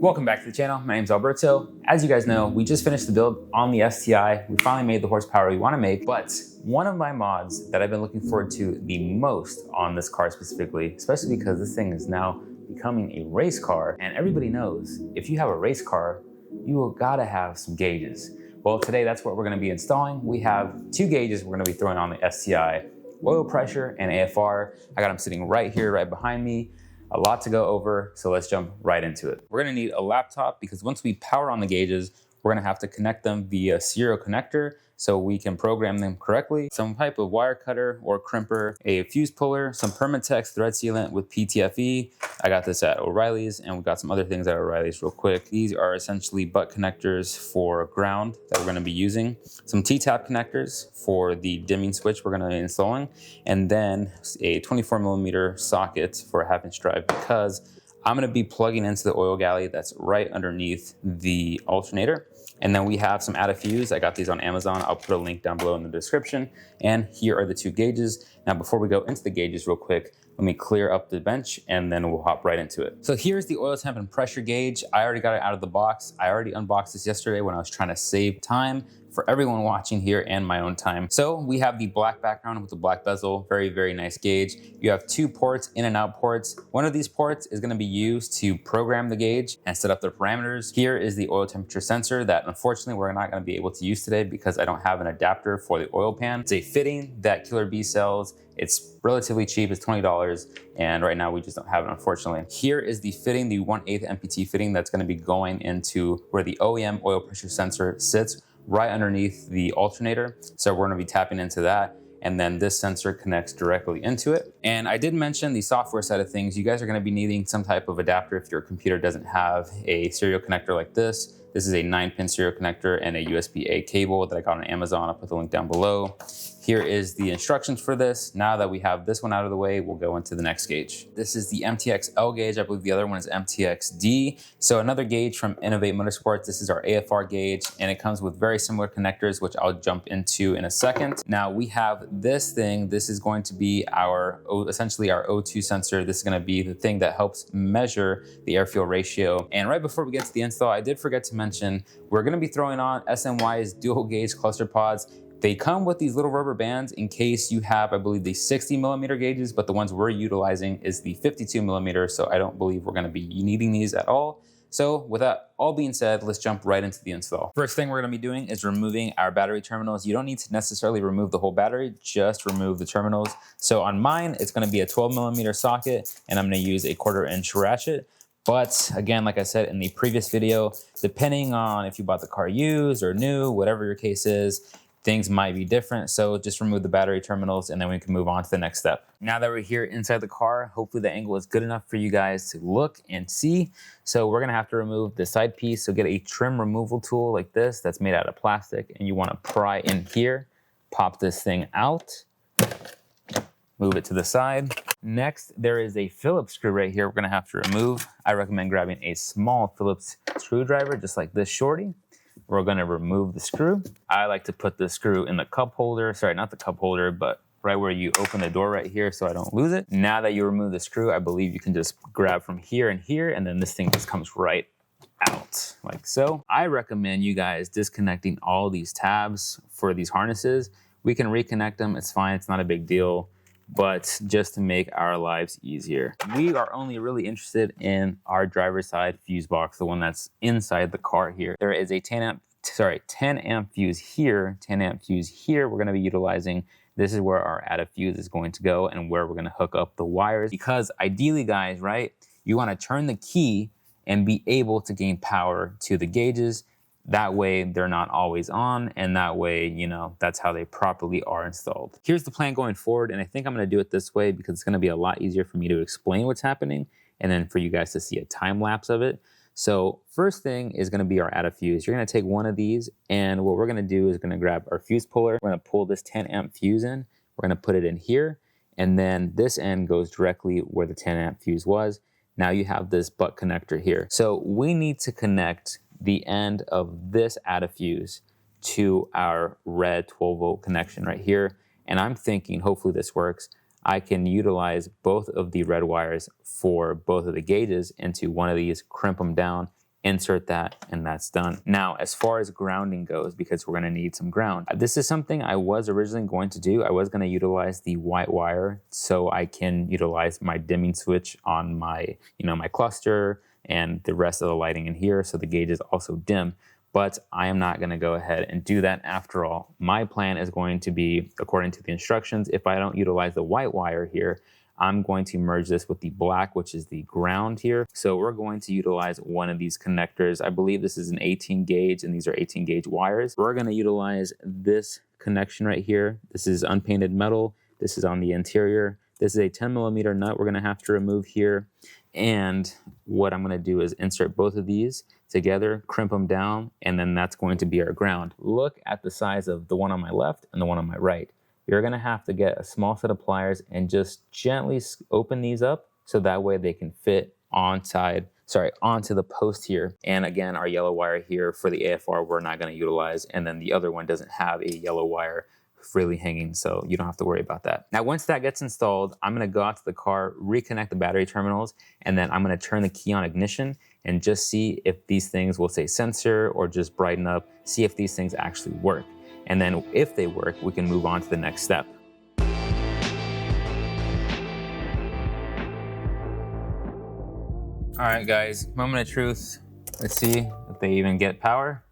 Welcome back to the channel. My name is Alberto. As you guys know, we just finished the build on the STI. We finally made the horsepower we want to make, but one of my mods that I've been looking forward to the most on this car specifically, especially because this thing is now becoming a race car, and everybody knows if you have a race car, you gotta have some gauges. Well, today that's what we're gonna be installing. We have two gauges we're gonna be throwing on the STI, oil pressure and AFR. I got them sitting right here, right behind me. A lot to go over, so let's jump right into it. We're gonna need a laptop because once we power on the gauges, we're gonna have to connect them via serial connector so we can program them correctly. Some type of wire cutter or crimper, a fuse puller, some Permatex thread sealant with PTFE. I got this at O'Reilly's, and we got some other things at O'Reilly's real quick. These are essentially butt connectors for ground that we're gonna be using. Some T-tap connectors for the dimming switch we're gonna be installing, and then a 24mm socket for a 1/2" drive because I'm gonna be plugging into the oil galley that's right underneath the alternator. And then we have some add fuse. I got these on Amazon. I'll put a link down below in the description. And here are the two gauges. Now, before we go into the gauges real quick, let me clear up the bench and then we'll hop right into it. So here's the oil temp and pressure gauge. I already got it out of the box. I already unboxed this yesterday when I was trying to save time for everyone watching here and my own time. So we have the black background with the black bezel, very, very nice gauge. You have two ports, in and out ports. One of these ports is gonna be used to program the gauge and set up the parameters. Here is the oil temperature sensor that unfortunately we're not gonna be able to use today because I don't have an adapter for the oil pan. It's a fitting that Killer B sells. It's relatively cheap, it's $20, and right now we just don't have it, unfortunately. Here is the fitting, the 1/8 MPT fitting that's gonna be going into where the OEM oil pressure sensor sits, right underneath the alternator. So we're gonna be tapping into that, and then this sensor connects directly into it. And I did mention the software side of things. You guys are gonna be needing some type of adapter if your computer doesn't have a serial connector like this. This is a 9-pin serial connector and a USB-A cable that I got on Amazon. I'll put the link down below. Here is the instructions for this. Now that we have this one out of the way, we'll go into the next gauge. This is the MTX-L gauge. I believe the other one is MTX-D. So another gauge from Innovate Motorsports. This is our AFR gauge, and it comes with very similar connectors, which I'll jump into in a second. Now we have this thing. This is going to be our, essentially our O2 sensor. This is gonna be the thing that helps measure the air-fuel ratio. And right before we get to the install, I did forget to mention, we're gonna be throwing on SMY's dual gauge cluster pods. They come with these little rubber bands in case you have, I believe, the 60mm gauges, but the ones we're utilizing is the 52mm, so I don't believe we're gonna be needing these at all. So with that all being said, let's jump right into the install. First thing we're gonna be doing is removing our battery terminals. You don't need to necessarily remove the whole battery, just remove the terminals. So on mine, it's gonna be a 12mm socket, and I'm gonna use a 1/4" ratchet. But again, like I said in the previous video, depending on if you bought the car used or new, whatever your case is, things might be different. So just remove the battery terminals and then we can move on to the next step. Now that we're here inside the car, hopefully the angle is good enough for you guys to look and see. So we're gonna have to remove the side piece. So get a trim removal tool like this that's made out of plastic, and you wanna pry in here, pop this thing out, move it to the side. Next, there is a Phillips screw right here we're gonna have to remove. I recommend grabbing a small Phillips screwdriver, just like this shorty. We're gonna remove the screw. I like to put the screw in the cup holder, sorry, not the cup holder, but right where you open the door right here so I don't lose it. Now that you remove the screw, I believe you can just grab from here and here, and then this thing just comes right out, like so. I recommend you guys disconnecting all these tabs for these harnesses. We can reconnect them, it's fine, it's not a big deal, but just to make our lives easier. We are only really interested in our driver's side fuse box, the one that's inside the car here. There is a 10 amp fuse here, 10 amp fuse here we're gonna be utilizing. This is where our add fuse is going to go and where we're gonna hook up the wires. Because ideally, guys, right, you wanna turn the key and be able to gain power to the gauges. That way they're not always on, and that way, you know, that's how they properly are installed. Here's the plan going forward, and I think I'm gonna do it this way because it's gonna be a lot easier for me to explain what's happening and then for you guys to see a time lapse of it. So first thing is gonna be our add fuse. You're gonna take one of these, and what we're gonna do is gonna grab our fuse puller. We're gonna pull this 10 amp fuse in. We're gonna put it in here, and then this end goes directly where the 10 amp fuse was. Now you have this butt connector here. So we need to connect the end of this add fuse to our red 12-volt connection right here. And I'm thinking, hopefully this works, I can utilize both of the red wires for both of the gauges into one of these, crimp them down, insert that, and that's done. Now, as far as grounding goes, because we're gonna need some ground, this is something I was originally going to do. I was gonna utilize the white wire so I can utilize my dimming switch on my, my cluster and the rest of the lighting in here, so the gauge is also dim. But I am not gonna go ahead and do that after all. My plan is going to be, according to the instructions, if I don't utilize the white wire here, I'm going to merge this with the black, which is the ground here. So we're going to utilize one of these connectors. I believe this is an 18 gauge and these are 18 gauge wires. We're gonna utilize this connection right here. This is unpainted metal. This is on the interior. This is a 10mm nut we're gonna have to remove here. And what I'm gonna do is insert both of these together, crimp them down, and then that's going to be our ground. Look at the size of the one on my left and the one on my right. You're gonna have to get a small set of pliers and just gently open these up so that way they can fit onto the post here. And again, our yellow wire here for the AFR, we're not gonna utilize. And then the other one doesn't have a yellow wire freely hanging, so you don't have to worry about that. Now, once that gets installed, I'm gonna go out to the car, reconnect the battery terminals, and then I'm gonna turn the key on ignition and just see if these things will say sensor or just brighten up, see if these things actually work. And then if they work, we can move on to the next step. All right, guys, moment of truth. Let's see if they even get power.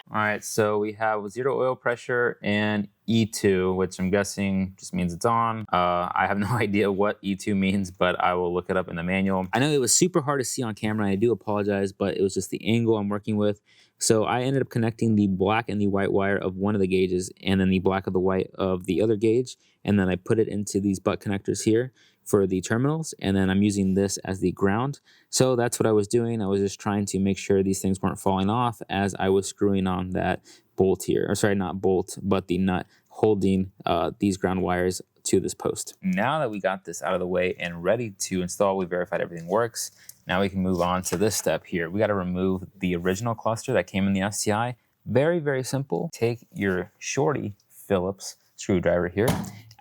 All right, so we have 0 oil pressure and E2, which I'm guessing just means it's on. I have no idea what E2 means, but I will look it up in the manual. I know it was super hard to see on camera. I do apologize, but it was just the angle I'm working with. So I ended up connecting the black and the white wire of one of the gauges and then the black of the white of the other gauge. And then I put it into these butt connectors here for the terminals, and then I'm using this as the ground. So that's what I was doing. I was just trying to make sure these things weren't falling off as I was screwing on that bolt here, or sorry, not bolt, but the nut holding these ground wires to this post. Now that we got this out of the way and ready to install, we verified everything works. Now we can move on to this step here. We got to remove the original cluster that came in the STI. Very, very simple. Take your shorty Phillips screwdriver here.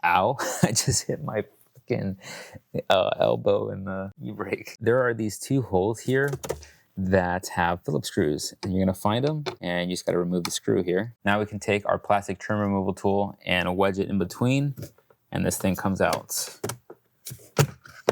Ow, I just hit my elbow in the e-brake. There are these two holes here that have Phillips screws, and you're gonna find them and you just gotta remove the screw here. Now we can take our plastic trim removal tool and wedge it in between, and this thing comes out.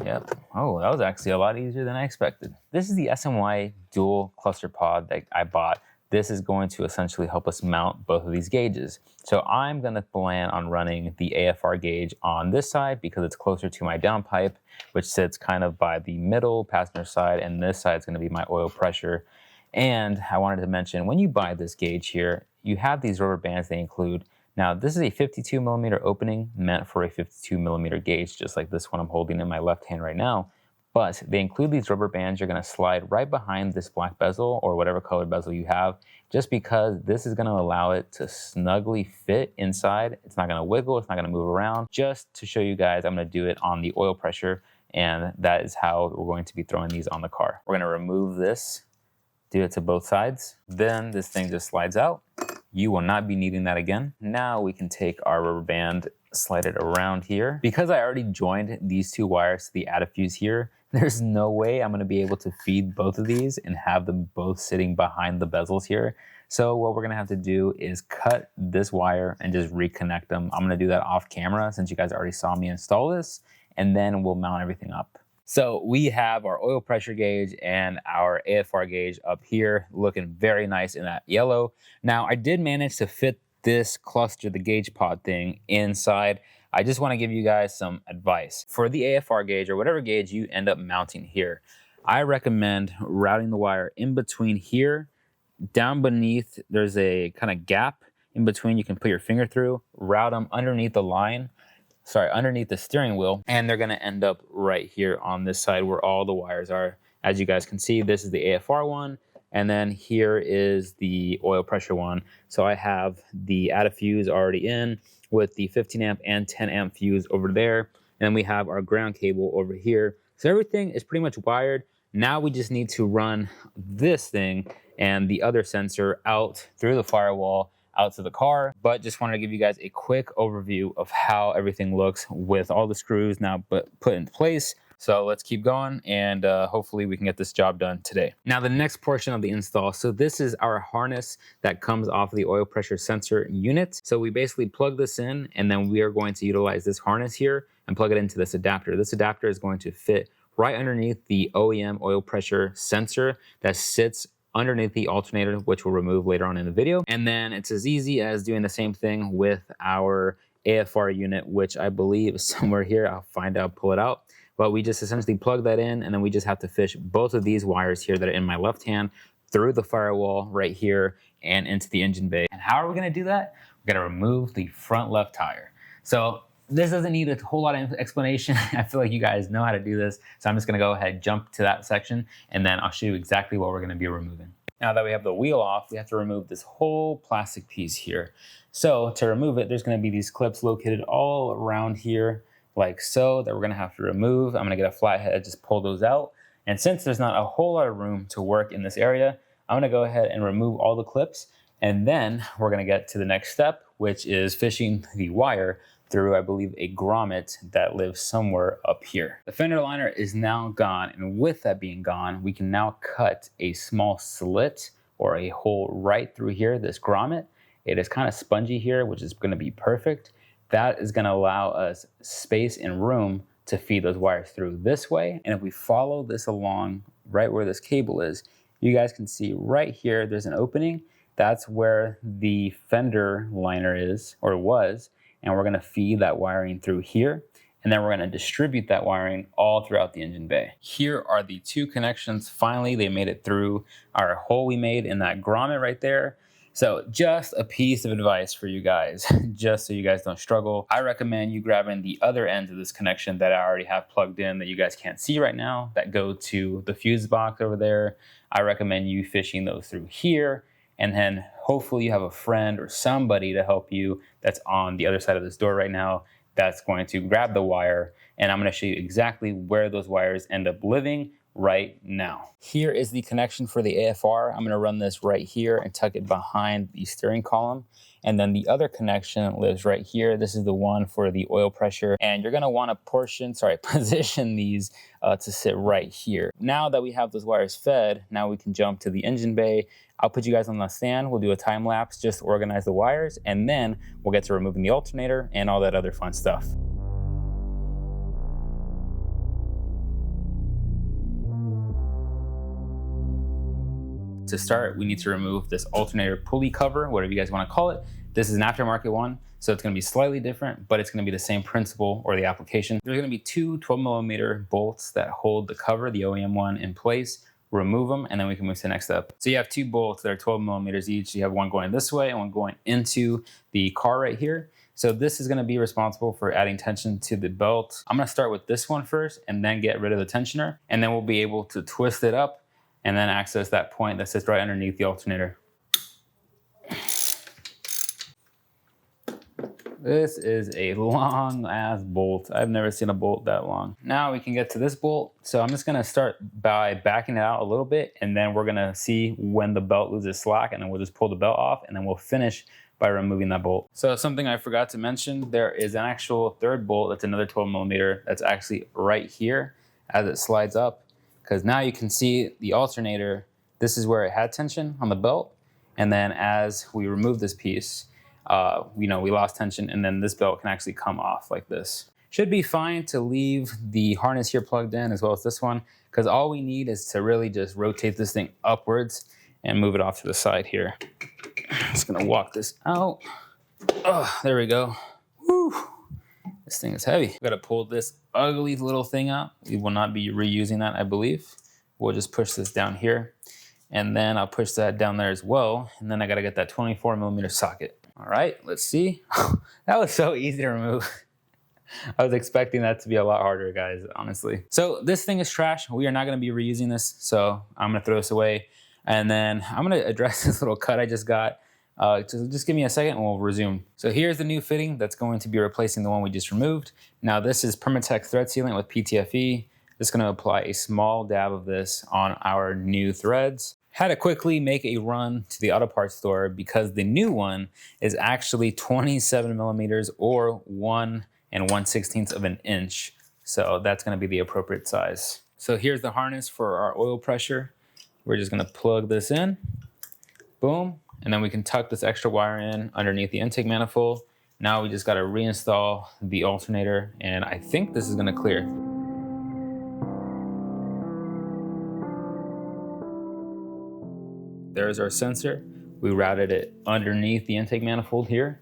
Yep. Oh, that was actually a lot easier than I expected. This is the SMY dual cluster pod that I bought. This is going to essentially help us mount both of these gauges. So I'm gonna plan on running the AFR gauge on this side because it's closer to my downpipe, which sits kind of by the middle passenger side, and this side is gonna be my oil pressure. And I wanted to mention, when you buy this gauge here, you have these rubber bands they include. Now, this is a 52mm opening meant for a 52mm gauge, just like this one I'm holding in my left hand right now. But they include these rubber bands. You're gonna slide right behind this black bezel or whatever color bezel you have, just because this is gonna allow it to snugly fit inside. It's not gonna wiggle, it's not gonna move around. Just to show you guys, I'm gonna do it on the oil pressure, and that is how we're going to be throwing these on the car. We're gonna remove this, do it to both sides. Then this thing just slides out. You will not be needing that again. Now we can take our rubber band, slide it around here. Because I already joined these two wires to the adafuse here, there's no way I'm gonna be able to feed both of these and have them both sitting behind the bezels here. So what we're gonna have to do is cut this wire and just reconnect them. I'm gonna do that off camera since you guys already saw me install this, and then we'll mount everything up. So we have our oil pressure gauge and our AFR gauge up here looking very nice in that yellow. Now I did manage to fit this cluster, the gauge pod thing, inside. I just want to give you guys some advice. For the AFR gauge or whatever gauge you end up mounting here, I recommend routing the wire in between here. Down beneath, there's a kind of gap in between you can put your finger through, route them underneath the line, underneath the steering wheel, and they're gonna end up right here on this side where all the wires are. As you guys can see, this is the AFR one, and then here is the oil pressure one. So I have the adafuse already in with the 15 amp and 10 amp fuse over there. And then we have our ground cable over here. So everything is pretty much wired. Now we just need to run this thing and the other sensor out through the firewall out to the car. But just wanted to give you guys a quick overview of how everything looks with all the screws now put in place. So let's keep going, and hopefully we can get this job done today. Now the next portion of the install. So this is our harness that comes off the oil pressure sensor unit. So we basically plug this in, and then we are going to utilize this harness here and plug it into this adapter. This adapter is going to fit right underneath the OEM oil pressure sensor that sits underneath the alternator, which we'll remove later on in the video. And then it's as easy as doing the same thing with our AFR unit, which I believe is somewhere here. I'll find out, pull it out. But we just essentially plug that in, and then we just have to fish both of these wires here that are in my left hand through the firewall right here and into the engine bay. And how are we gonna do that? We're gonna remove the front left tire. So this doesn't need a whole lot of explanation. I feel like you guys know how to do this. So I'm just gonna go ahead, jump to that section, and then I'll show you exactly what we're gonna be removing. Now that we have the wheel off, we have to remove this whole plastic piece here. So to remove it, there's gonna be these clips located all around here, like so, that we're gonna have to remove. I'm gonna get a flathead, just pull those out. And since there's not a whole lot of room to work in this area, I'm gonna go ahead and remove all the clips. And then we're gonna get to the next step, which is fishing the wire through, I believe, a grommet that lives somewhere up here. The fender liner is now gone, and with that being gone, we can now cut a small slit or a hole right through here, this grommet. It is kind of spongy here, which is gonna be perfect. That is gonna allow us space and room to feed those wires through this way. And if we follow this along right where this cable is, you guys can see right here, there's an opening. That's where the fender liner is, or was, and we're gonna feed that wiring through here. And then we're gonna distribute that wiring all throughout the engine bay. Here are the two connections. Finally, they made it through our hole we made in that grommet right there. So just a piece of advice for you guys, just so you guys don't struggle. I recommend you grabbing the other ends of this connection that I already have plugged in that you guys can't see right now, that go to the fuse box over there. I recommend you fishing those through here, and then hopefully you have a friend or somebody to help you that's on the other side of this door right now that's going to grab the wire, and I'm gonna show you exactly where those wires end up living right now. Here is the connection for the AFR. I'm gonna run this right here and tuck it behind the steering column. And then the other connection lives right here. This is the one for the oil pressure. And you're gonna wanna position these to sit right here. Now that we have those wires fed, now we can jump to the engine bay. I'll put you guys on the stand. We'll do a time lapse, just to organize the wires, and then we'll get to removing the alternator and all that other fun stuff. To start, we need to remove this alternator pulley cover, whatever you guys want to call it. This is an aftermarket one, so it's going to be slightly different, but it's going to be the same principle or the application. There's going to be two 12mm bolts that hold the cover, the OEM one, in place. Remove them, and then we can move to the next step. So you have two bolts that are 12mm each. You have one going this way and one going into the car right here. So this is going to be responsible for adding tension to the belt. I'm going to start with this one first and then get rid of the tensioner, and then we'll be able to twist it up and then access that point that sits right underneath the alternator. This is a long ass bolt. I've never seen a bolt that long. Now we can get to this bolt. So I'm just gonna start by backing it out a little bit, and then we're gonna see when the belt loses slack, and then we'll just pull the belt off, and then we'll finish by removing that bolt. So something I forgot to mention, there is an actual third bolt that's another 12mm that's actually right here as it slides up. Because now you can see the alternator, this is where it had tension on the belt. And then as we remove this piece, we lost tension, and then this belt can actually come off like this. Should be fine to leave the harness here plugged in as well as this one, because all we need is to really just rotate this thing upwards and move it off to the side here. Just gonna walk this out. Oh, there we go. Woo. This thing is heavy. Gotta pull this ugly little thing out. We will not be reusing that, I believe. We'll just push this down here, and then I'll push that down there as well. And then I gotta get that 24mm socket. All right, let's see. That was so easy to remove. I was expecting that to be a lot harder, guys, honestly. So this thing is trash. We are not gonna be reusing this, so I'm gonna throw this away. And then I'm gonna address this little cut I just got. Just give me a second and we'll resume. So here's the new fitting that's going to be replacing the one we just removed. Now this is Permatex thread sealant with PTFE. Just gonna apply a small dab of this on our new threads. Had to quickly make a run to the auto parts store because the new one is actually 27mm or 1 1/16 of an inch So that's gonna be the appropriate size. So here's the harness for our oil pressure. We're just gonna plug this in, boom, and then we can tuck this extra wire in underneath the intake manifold. Now we just gotta reinstall the alternator, and I think this is gonna clear. There's our sensor. We routed it underneath the intake manifold here.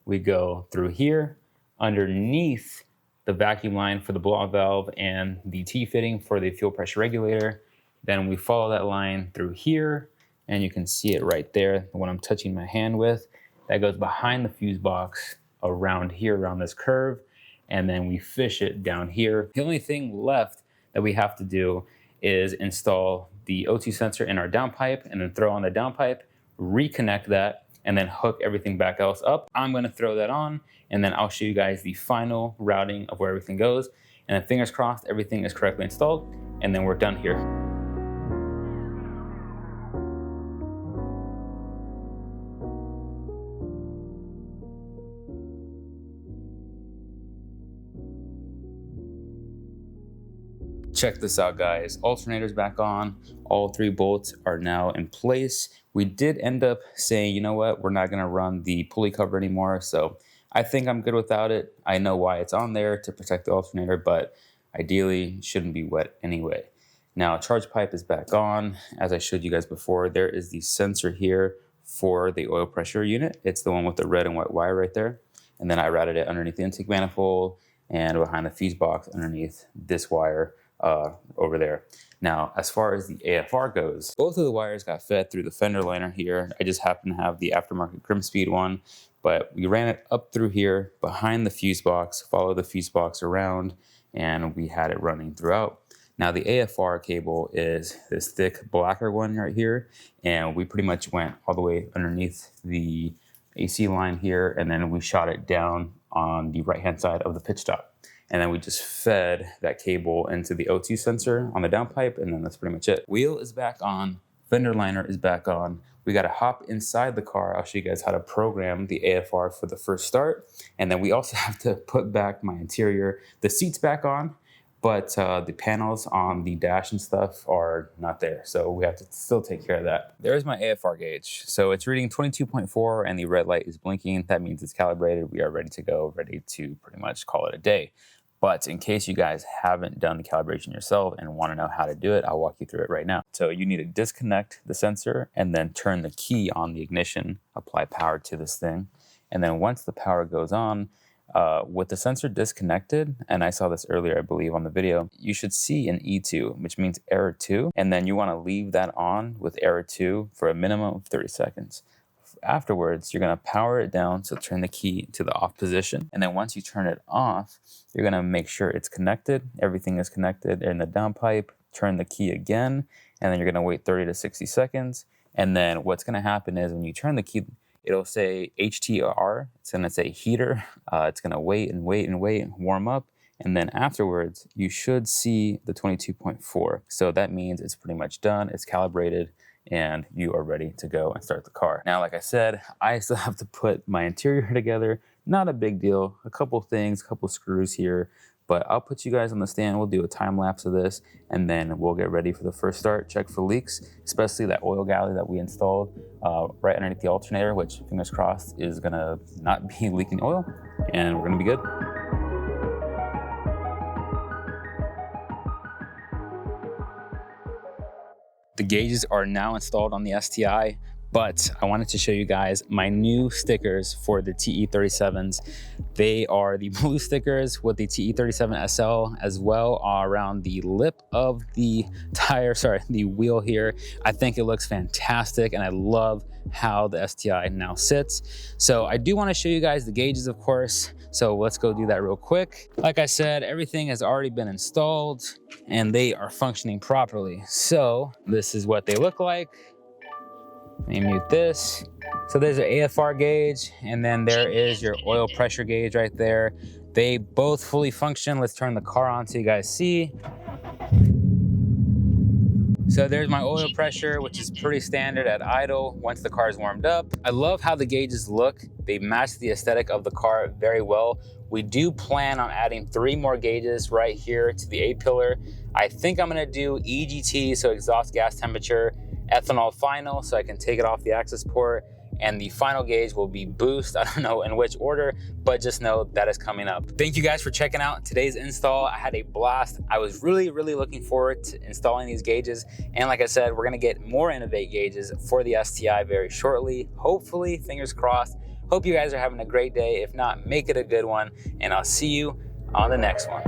We go through here, underneath the vacuum line for the blow-off valve and the T-fitting for the fuel pressure regulator. Then we follow that line through here, and you can see it right there, the one I'm touching my hand with. That goes behind the fuse box around here, around this curve, and then we fish it down here. The only thing left that we have to do is install the O2 sensor in our downpipe, and then throw on the downpipe, reconnect that, and then hook everything back else up. I'm gonna throw that on, and then I'll show you guys the final routing of where everything goes. And then fingers crossed, everything is correctly installed, and then we're done here. Check this out, guys. Alternator's back on. All 3 bolts are now in place. We did end up saying, you know what, we're not gonna run the pulley cover anymore. So I think I'm good without it. I know why it's on there, to protect the alternator, but ideally it shouldn't be wet anyway. Now, charge pipe is back on. As I showed you guys before, there is the sensor here for the oil pressure unit. It's the one with the red and white wire right there. And then I routed it underneath the intake manifold and behind the fuse box underneath this wire over there. Now, as far as the AFR goes, both of the wires got fed through the fender liner here. I just happen to have the aftermarket Grimspeed one, but we ran it up through here behind the fuse box, followed the fuse box around, and we had it running throughout. Now, the AFR cable is this thick blacker one right here, and we pretty much went all the way underneath the AC line here, and then we shot it down on the right-hand side of the pitch stop. And then we just fed that cable into the O2 sensor on the downpipe, and then that's pretty much it. Wheel is back on, fender liner is back on. We gotta hop inside the car. I'll show you guys how to program the AFR for the first start. And then we also have to put back my interior. The seat's back on, but the panels on the dash and stuff are not there. So we have to still take care of that. There's my AFR gauge. So it's reading 22.4 and the red light is blinking. That means it's calibrated. We are ready to go, ready to pretty much call it a day. But in case you guys haven't done the calibration yourself and want to know how to do it, I'll walk you through it right now. So you need to disconnect the sensor and then turn the key on the ignition, apply power to this thing. And then once the power goes on, with the sensor disconnected, and I saw this earlier, I believe, on the video, you should see an E2, which means error 2. And then you want to leave that on with error 2 for a minimum of 30 seconds. Afterwards, you're going to power it down, so turn the key to the off position. And then once you turn it off, you're going to make sure it's connected. Everything is connected in the downpipe. Turn the key again, and then you're going to wait 30 to 60 seconds. And then what's going to happen is when you turn the key, it'll say HTR. It's going to say heater. It's going to wait and wait and wait and warm up. And then afterwards, you should see the 22.4. So that means it's pretty much done. It's calibrated, and you are ready to go and start the car. Now, like I said, I still have to put my interior together. Not a big deal. A couple things, a couple screws here, but I'll put you guys on the stand. We'll do a time lapse of this, and then we'll get ready for the first start. Check for leaks, especially that oil galley that we installed right underneath the alternator, which, fingers crossed, is gonna not be leaking oil, and we're gonna be good. The gauges are now installed on the STI, but I wanted to show you guys my new stickers for the TE37s. They are the blue stickers with the TE37 SL as well around the lip of the tire, the wheel here. I think it looks fantastic, and I love how the STI now sits. So I do want to show you guys the gauges, of course. So let's go do that real quick. Like I said, everything has already been installed and they are functioning properly. So this is what they look like. Let me mute this. So there's an AFR gauge, and then there is your oil pressure gauge right there. They both fully function. Let's turn the car on so you guys see. So there's my oil pressure, which is pretty standard at idle once the car is warmed up. I love how the gauges look. They match the aesthetic of the car very well. We do plan on adding 3 more gauges right here to the A-pillar. I think I'm gonna do EGT, so exhaust gas temperature, ethanol final, so I can take it off the access port, and the final gauge will be boost. I don't know in which order, but just know that is coming up. Thank you guys for checking out today's install. I had a blast. I was really looking forward to installing these gauges. And like I said, we're gonna get more Innovate gauges for the STI very shortly. Hopefully, fingers crossed. Hope you guys are having a great day. If not, make it a good one. And I'll see you on the next one.